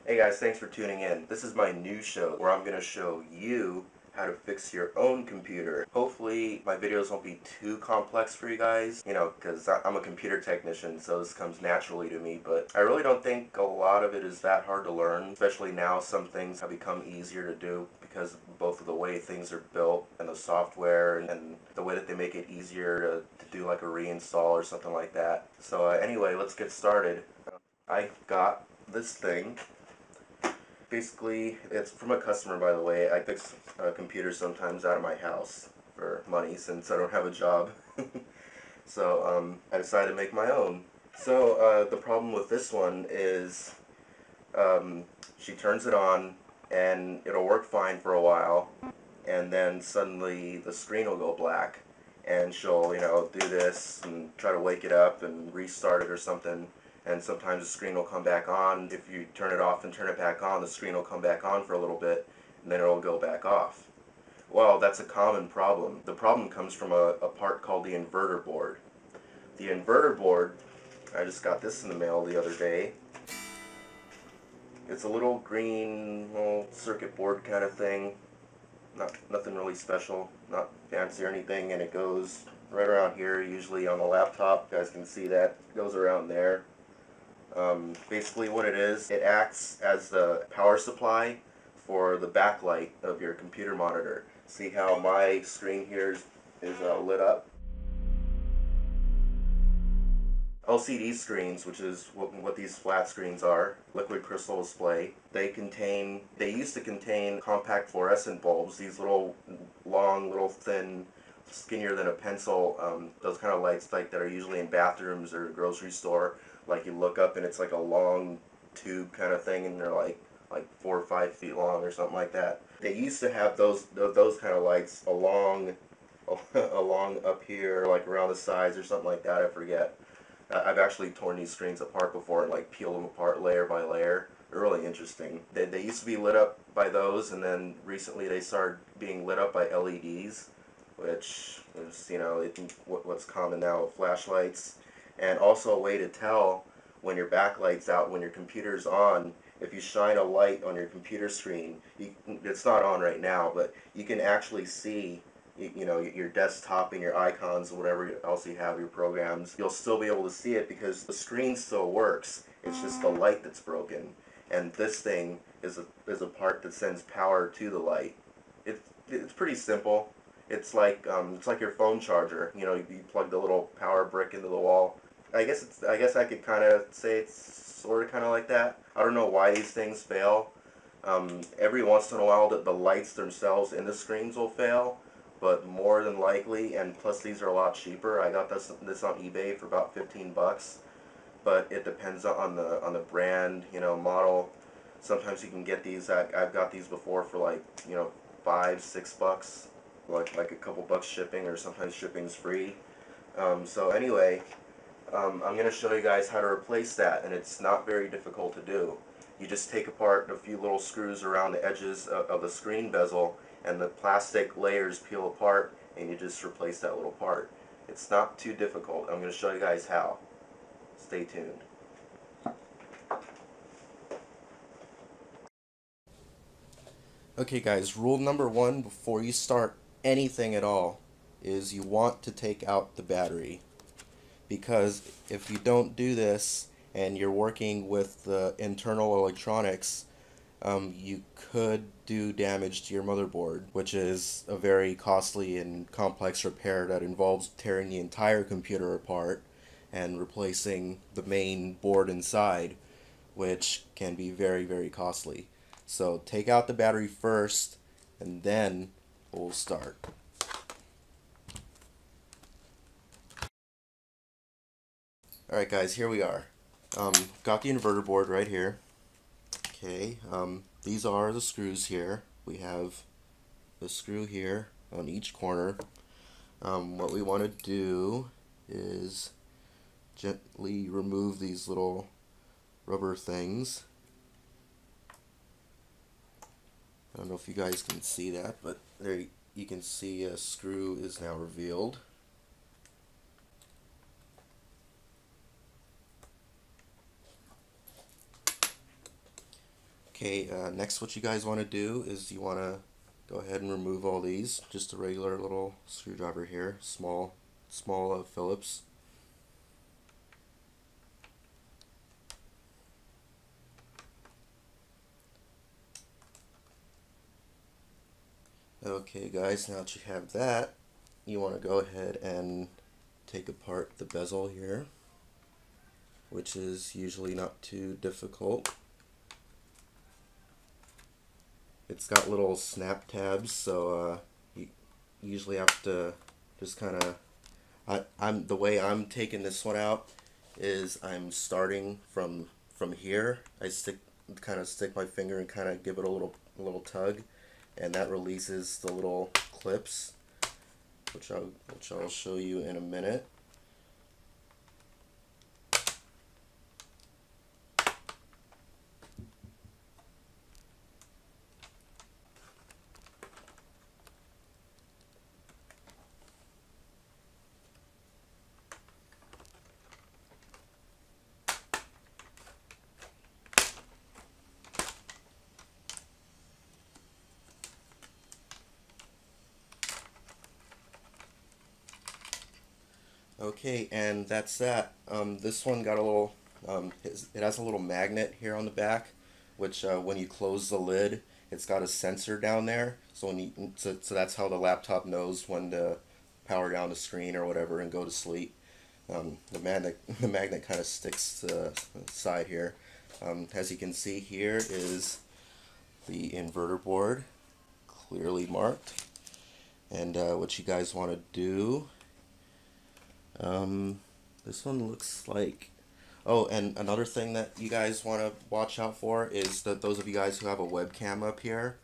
Hey guys, thanks for tuning in. This is my new show where I'm going to show you how to fix your own computer. Hopefully my videos won't be too complex for you guys, because I'm a computer technician, so this comes naturally to me, but I really don't think a lot of it is that hard to learn, especially now some things have become easier to do because both of the way things are built and the software and the way that they make it easier to do like a reinstall or something like that. So anyway, let's get started. I got this thing. Basically, it's from a customer, by the way. I fix computers sometimes out of my house for money since I don't have a job. So I decided to make my own. So the problem with this one is um, she turns it on and it'll work fine for a while, and then suddenly the screen will go black and she'll do this and try to wake it up and restart it or something, and sometimes the screen will come back on. If you turn it off and turn it back on, the screen will come back on for a little bit and then it'll go back off. Well, that's a common problem. The problem comes from a part called the inverter board. The inverter board, I just got this in the mail the other day. It's a little green little circuit board kind of thing. Nothing really special, not fancy or anything, and it goes right around here, usually on the laptop. You guys can see that. It goes around there. Basically what it is, it acts as the power supply for the backlight of your computer monitor. See how my screen here is lit up? LCD screens, which is what these flat screens are, liquid crystal display, they used to contain compact fluorescent bulbs, these little long, little thin, skinnier than a pencil, those kind of lights like that are usually in bathrooms or grocery store. Like you look up and it's like a long tube kind of thing, and they're like 4 or 5 feet long or something like that. They used to have those kind of lights along along up here, like around the sides or something like that. I forget. I've actually torn these screens apart before and like peeled them apart layer by layer. They're really interesting. They used to be lit up by those, and then recently they started being lit up by LEDs, which is what's common now with flashlights, and also a way to tell when your backlight's out, when your computer's on. If you shine a light on your computer screen, it's not on right now, but you can actually see your desktop and your icons, whatever else you have, your programs. You'll still be able to see it because the screen still works. It's just the light that's broken, and this thing is a part that sends power to the light. It's pretty simple. It's like your phone charger. You plug the little power brick into the wall. I guess I could kind of say it's sort of kind of like that. I don't know why these things fail. Every once in a while, the lights themselves in the screens will fail, but more than likely, and plus these are a lot cheaper. I got this on eBay for about 15 bucks, but it depends on the brand, model. Sometimes you can get these. I've got these before for like 5, 6 bucks, like a couple bucks shipping, or sometimes shipping's free. So anyway, I'm going to show you guys how to replace that, and it's not very difficult to do. You just take apart a few little screws around the edges of the screen bezel, and the plastic layers peel apart, and you just replace that little part. It's not too difficult. I'm going to show you guys how. Stay tuned. Okay guys, rule number one before you start anything at all is you want to take out the battery, because if you don't do this and you're working with the internal electronics, you could do damage to your motherboard, which is a very costly and complex repair that involves tearing the entire computer apart and replacing the main board inside, which can be very, very costly. So take out the battery first, and then we'll start. Alright guys, here we are. Got the inverter board right here. Okay, these are the screws here. We have the screw here on each corner. What we want to do is gently remove these little rubber things. I don't know if you guys can see that, but there you can see a screw is now revealed. Okay, next what you guys want to do is you want to go ahead and remove all these. Just a regular little screwdriver here, small Phillips. Okay guys, now that you have that, you want to go ahead and take apart the bezel here, which is usually not too difficult. It's got little snap tabs, so you usually have to just kind of, I'm the way I'm taking this one out is I'm starting from here. I kind of stick my finger and kind of give it a little tug, and that releases the little clips, which I'll show you in a minute. Okay, and that's that. This one got a little, it has a little magnet here on the back, which when you close the lid, it's got a sensor down there. So so that's how the laptop knows when to power down the screen or whatever and go to sleep. The magnet kind of sticks to the side here. As you can see here is the inverter board, clearly marked. And what you guys want to do. This one looks like, oh, and another thing that you guys want to watch out for is that those of you guys who have a webcam up here,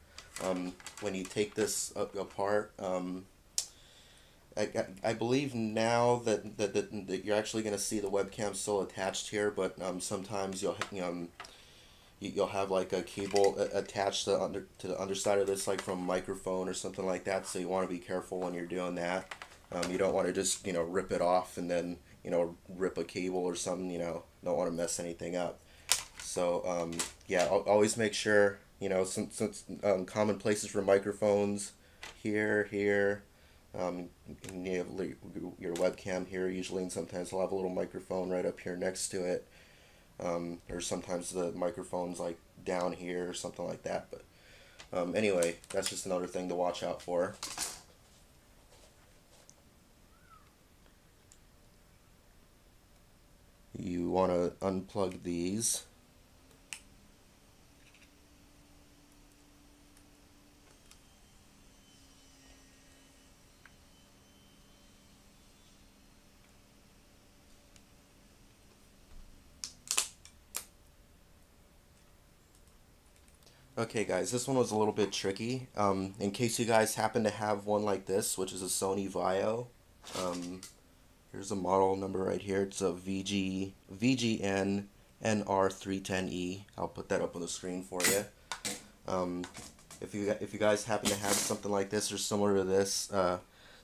when you take this apart, I believe now that you're actually going to see the webcam still attached here, but sometimes you'll have like a cable attached to the underside of this, like from a microphone or something like that. So you want to be careful when you're doing that. You don't want to just rip it off and then rip a cable or something. Don't want to mess anything up. So yeah, always make sure some common places for microphones here. You have your webcam here usually, and sometimes they'll have a little microphone right up here next to it. Or sometimes the microphone's like down here or something like that. But anyway, that's just another thing to watch out for. You want to unplug these. Okay guys, this one was a little bit tricky. In case you guys happen to have one like this, which is a Sony Vaio, here's a model number right here. It's a VGN NR310E. I'll put that up on the screen for you. If you guys happen to have something like this or similar to this,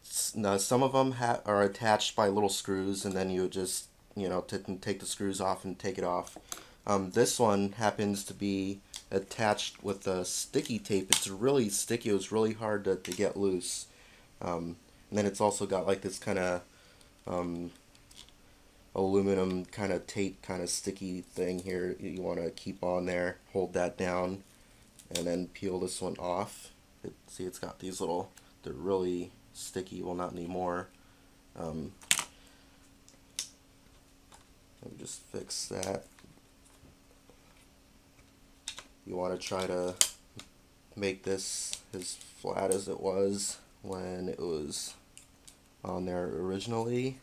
some of them are attached by little screws, and then you just take the screws off and take it off. This one happens to be attached with a sticky tape. It's really sticky. It was really hard to get loose. And then it's also got like this kind of aluminum kind of tape, kind of sticky thing here. You want to keep on there. Hold that down, and then peel this one off. See, it's got these little. They're really sticky. Well, not anymore. Let me just fix that. You want to try to make this as flat as it was when it was on there originally.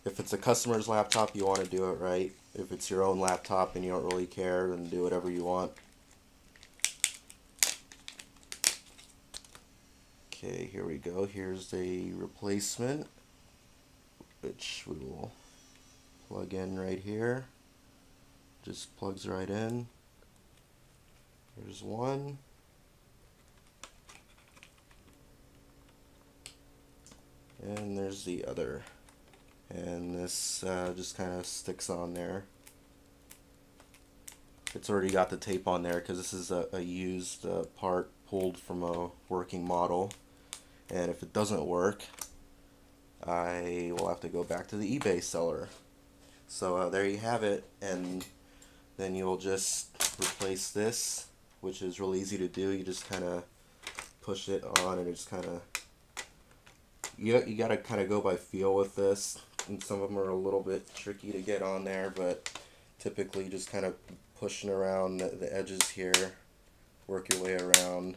If it's a customer's laptop, you want to do it right. If it's your own laptop and you don't really care, then do whatever you want. Okay, here we go. Here's a replacement, which we will plug in right here. Just plugs right in. Here's one. And there's the other. And this just kind of sticks on there. it's already got the tape on there because this is a used part pulled from a working model. And if it doesn't work, I will have to go back to the eBay seller. So there you have it, and then you'll just replace this, which is really easy to do. You just kind of push it on, and it just kind of, you got to kind of go by feel with this, and some of them are a little bit tricky to get on there, but typically just kind of pushing around the edges here, work your way around.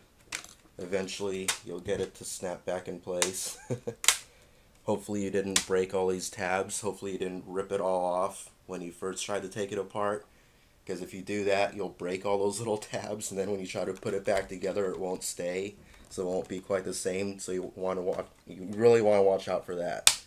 Eventually you'll get it to snap back in place. Hopefully you didn't break all these tabs. Hopefully you didn't rip it all off when you first tried to take it apart, because if you do that, you'll break all those little tabs, and then when you try to put it back together, it won't stay, so it won't be quite the same. So you really want to watch out for that.